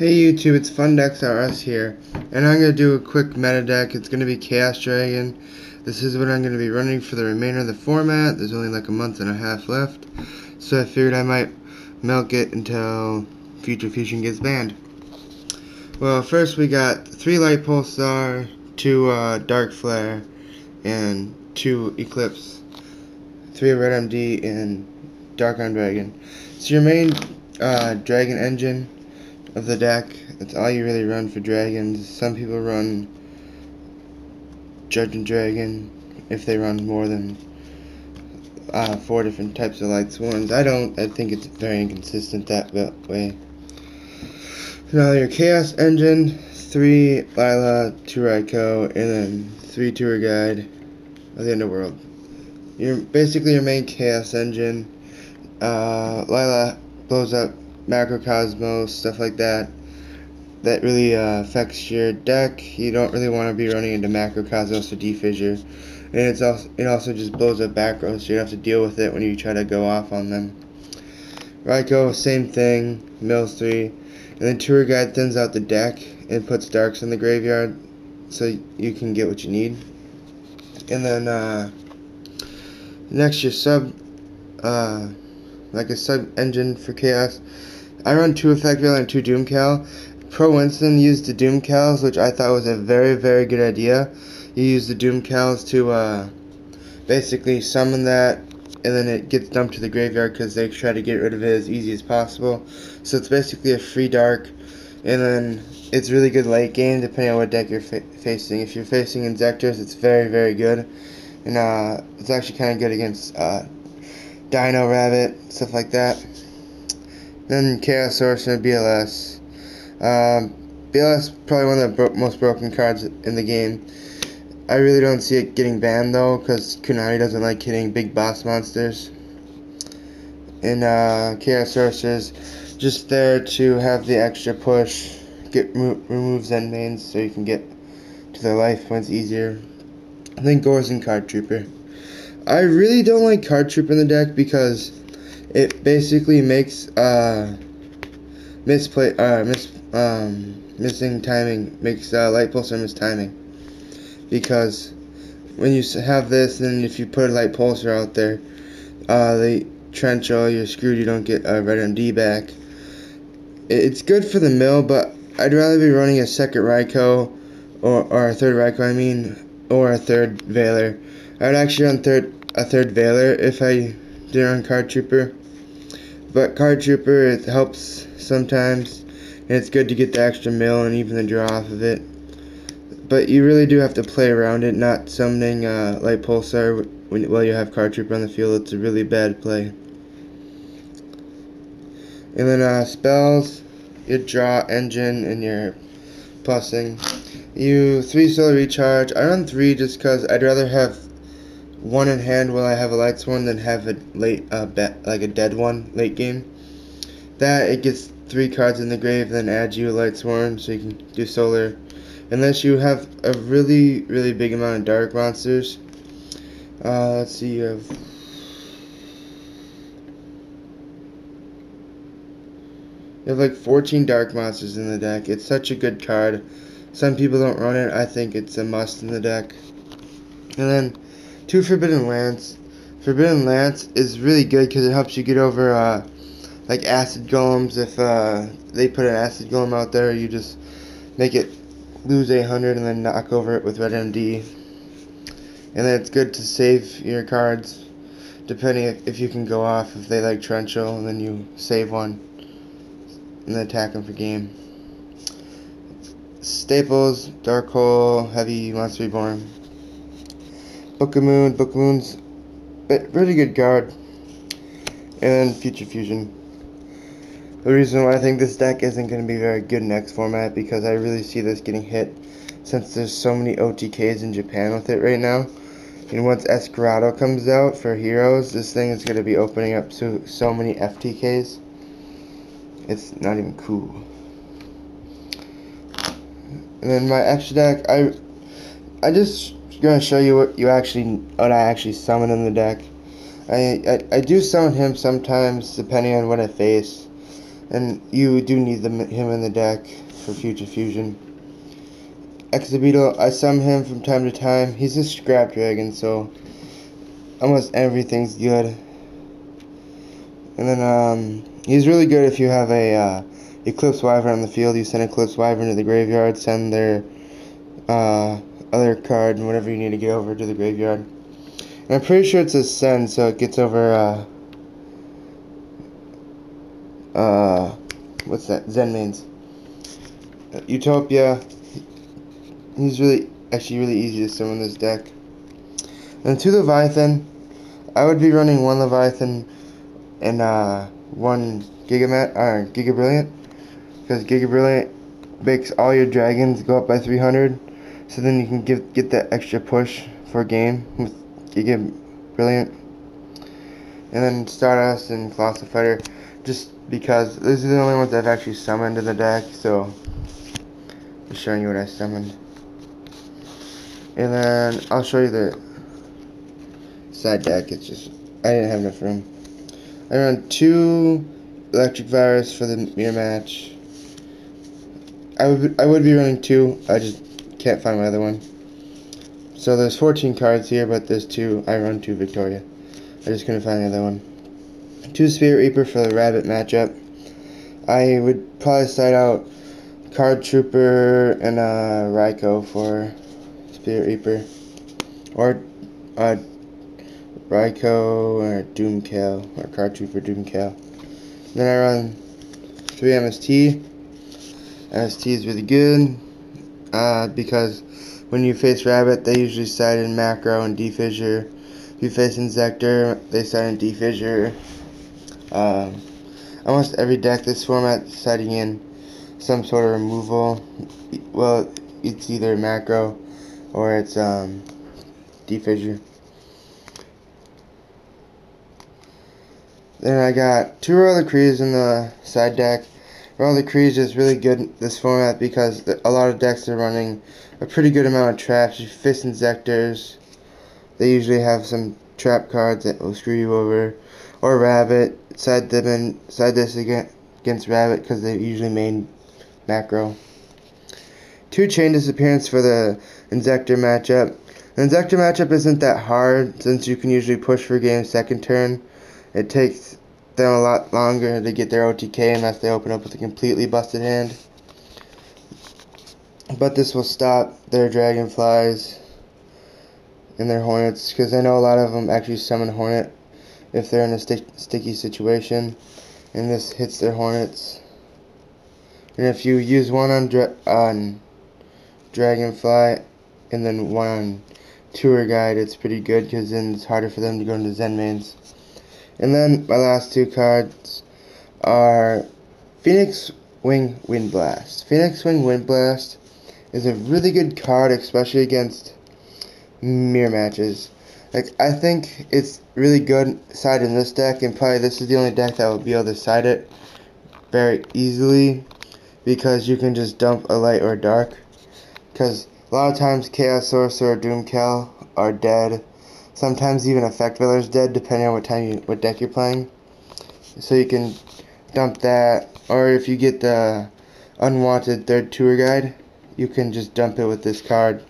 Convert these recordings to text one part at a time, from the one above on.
Hey YouTube, it's FunDexRS here, and I'm going to do a quick meta deck. It's going to be Chaos Dragon. This is what I'm going to be running for the remainder of the format. There's only like a month and a half left, so I figured I might milk it until Future Fusion gets banned. Well, first we got 3 Light Pulsar, 2 Dark Flare, and 2 Eclipse, 3 Red MD, and Dark on Dragon. So your main Dragon engine of the deck, that's all you really run for dragons. Some people run Judgment Dragon if they run more than 4 different types of Light Sworns. I don't. I think it's very inconsistent that way. Now your Chaos engine, 3 Lila, 2 Raikou, and then 3 Tour Guide of the Underworld. Basically your main Chaos engine. Lila blows up Macrocosmos, stuff like that. That really affects your deck. You don't really want to be running into Macrocosmos or D-Fissure. And it also just blows up back rows, so you have to deal with it when you try to go off on them. Raikou, same thing, mills 3. And then Tour Guide thins out the deck and puts Darks in the graveyard so you can get what you need. And then next your like a sub engine for Chaos. I run 2 Effect Veiler and 2 Doomcal. Pro Winston used the Doomcals, which I thought was a very, very good idea. You use the Doomcals to basically summon that, and then it gets dumped to the graveyard because they try to get rid of it as easy as possible. So it's basically a free dark, and then it's really good late game depending on what deck you're facing. If you're facing Inzektors, it's very, very good, and it's actually kind of good against Dino Rabbit, stuff like that. Then Chaos Sorcerer, BLS. BLS probably one of the most broken cards in the game. I really don't see it getting banned though, because Kunai doesn't like hitting big boss monsters. And Chaos Sorcerer's just there to have the extra push, remove Zen mains so you can get to their life points easier. I think Gorzen Card Trooper. I really don't like Card Trooper in the deck because it basically makes missing timing, makes Light Pulsar miss timing. Because when you have this, then if you put a Light Pulsar out there, they Trenchel, you're screwed, you don't get Red MD back. It's good for the mill, but I'd rather be running a second Raikou, or a third Raikou, I mean, or a third Veiler. I would actually run a third Veiler if I did run Card Trooper. But Card Trooper, it helps sometimes, and it's good to get the extra mill and even the draw off of it. But you really do have to play around it, not summoning Light Pulsar while you have Card Trooper on the field. It's a really bad play. And then spells, your draw engine, and your plussing. 3 Solar Recharge. I run 3 just because I'd rather have 1 in hand while I have a Light Sworn than have a late like a dead one late game. That it gets 3 cards in the grave, then adds you a Light Sworn so you can do solar. Unless you have a really, really big amount of dark monsters. Let's see, you have like 14 dark monsters in the deck. It's such a good card. Some people don't run it. I think it's a must in the deck. And then 2 Forbidden Lance. Forbidden Lance is really good because it helps you get over like acid golems. If they put an acid golem out there, you just make it lose 800 and then knock over it with Red MD. And then it's good to save your cards, depending if you can go off. If they like Trenchel, and then you save one and then attack them for game. Staples, Dark Hole, Heavy, Monster Reborn. Book of Moon. Book of Moon's a really good card. And then Future Fusion. The reason why I think this deck isn't going to be very good next format, because I really see this getting hit since there's so many OTKs in Japan with it right now. And once Escarado comes out for Heroes, this thing is going to be opening up to so many FTKs. It's not even cool. And then my extra deck, I just going to show you what I actually summon in the deck. I do summon him sometimes depending on what I face. and you do need him in the deck for future fusion. Exobeetle, I summon him from time to time. He's a scrap dragon, so almost everything's good. And then he's really good if you have a Eclipse Wyvern on the field. You send Eclipse Wyvern to the graveyard, send their other card and whatever you need to get over to the graveyard. And I'm pretty sure it's a send, so it gets over what's that? Zenmaines. Utopia. He's actually really easy to summon this deck. And to Leviathan, I would be running one Leviathan and one Giga Brilliant, because Giga Brilliant makes all your dragons go up by 300, so then you can get that extra push for a game with Giga Brilliant. And then Stardust and Colossal Fighter, just because these are the only ones I've actually summoned in the deck, so just showing you what I summoned. And then I'll show you the side deck. It's just I didn't have enough room. I run 2 Electric Virus for the mirror match. I would be running 2. I just can't find my other one. So there's 14 cards here, but there's 2. I run 2 Victoria. I just couldn't find the other one. 2 Spirit Reaper for the Rabbit matchup. I would probably side out Card Trooper and Raikou for Spirit Reaper, or Raikou or Doomcow, or Card Trooper Doomcow. Then I run 3 MST. MST is really good because when you face Rabbit, they usually side in Macro and D-Fissure. If you face Inzektor, they side in D-Fissure. Almost every deck this format is siding in some sort of removal. Well, it's either Macro or it's D-Fissure. Then I got 2 Royal Decrees in the side deck. Royal Decrees is really good in this format because a lot of decks are running a pretty good amount of traps. You face Inzektors, they usually have some trap cards that will screw you over. Or Rabbit, side this against Rabbit because they usually main Macro. 2 Chain Disappearance for the Inzektor matchup. The Inzektor matchup isn't that hard since you can usually push for game second turn. It takes them a lot longer to get their OTK unless they open up with a completely busted hand. But this will stop their Dragonflies and their Hornets, because I know a lot of them actually summon Hornet if they're in a sticky situation, and this hits their Hornets. And if you use one on Dragonfly and then one on Tour Guide, it's pretty good because then it's harder for them to go into Zenmaines. And then my last 2 cards are Phoenix Wing Wind Blast. Phoenix Wing Wind Blast is a really good card, especially against mirror matches. Like, I think it's really good side in this deck, and probably this is the only deck that will be able to side it very easily, because you can just dump a light or a dark. Because a lot of times Chaos Sorcerer or Doomcow are dead. Sometimes even Effect Veilor's dead, depending on what deck you're playing. So you can dump that, or if you get the unwanted third Tour Guide, you can just dump it with this card.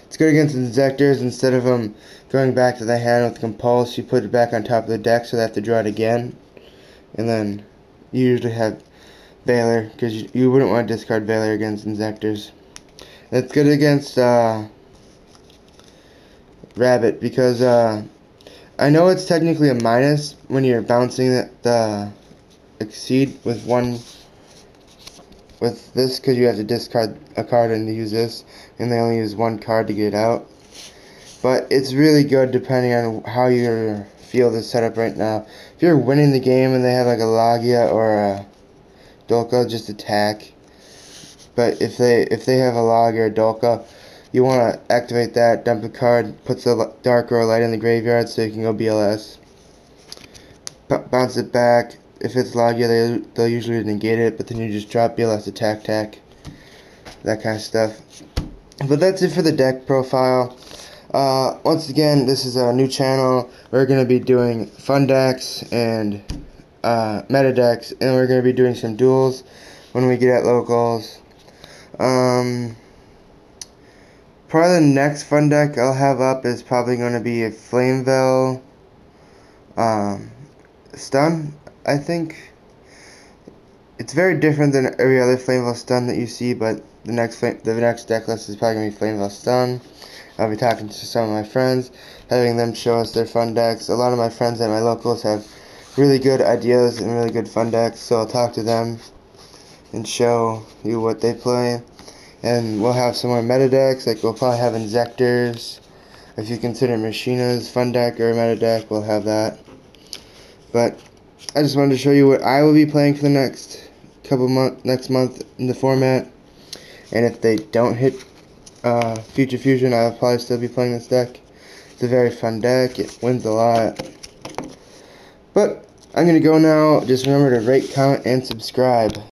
It's good against Inzektors. Instead of them going back to the hand with Compulse, you put it back on top of the deck so they have to draw it again. And then you usually have Veilor, because you wouldn't want to discard Veilor against Inzektors. It's good against Rabbit, because I know it's technically a minus when you're bouncing the Exceed with this, because you have to discard a card and use this, and they only use 1 card to get it out. But it's really good depending on how your field is set up right now. If you're winning the game and they have like a Logia or a Dolka, just attack. But if they have a Logia or a Dolka, you want to activate that, dump a card, puts a dark or a light in the graveyard so you can go BLS. Bounce it back. If it's Logia, they'll usually negate it, but then you just drop BLS, attack, that kind of stuff. But that's it for the deck profile. Once again, this is a new channel. We're going to be doing fun decks and meta decks, and we're going to be doing some duels when we get at locals. Probably the next fun deck I'll have up is probably going to be a Flamevell stun. I think it's very different than every other Flamevell stun that you see, but the next deck list is probably going to be Flamevell stun. I'll be talking to some of my friends, having them show us their fun decks. A lot of my friends at my locals have really good ideas and really good fun decks, so I'll talk to them and show you what they play. And we'll have some more meta decks, like we'll probably have Inzektor's. If you consider Machina's fun deck or a meta deck, we'll have that. But I just wanted to show you what I will be playing for the next next month in the format. And if they don't hit Future Fusion, I'll probably still be playing this deck. It's a very fun deck. It wins a lot. But I'm going to go now. Just remember to rate, comment, and subscribe.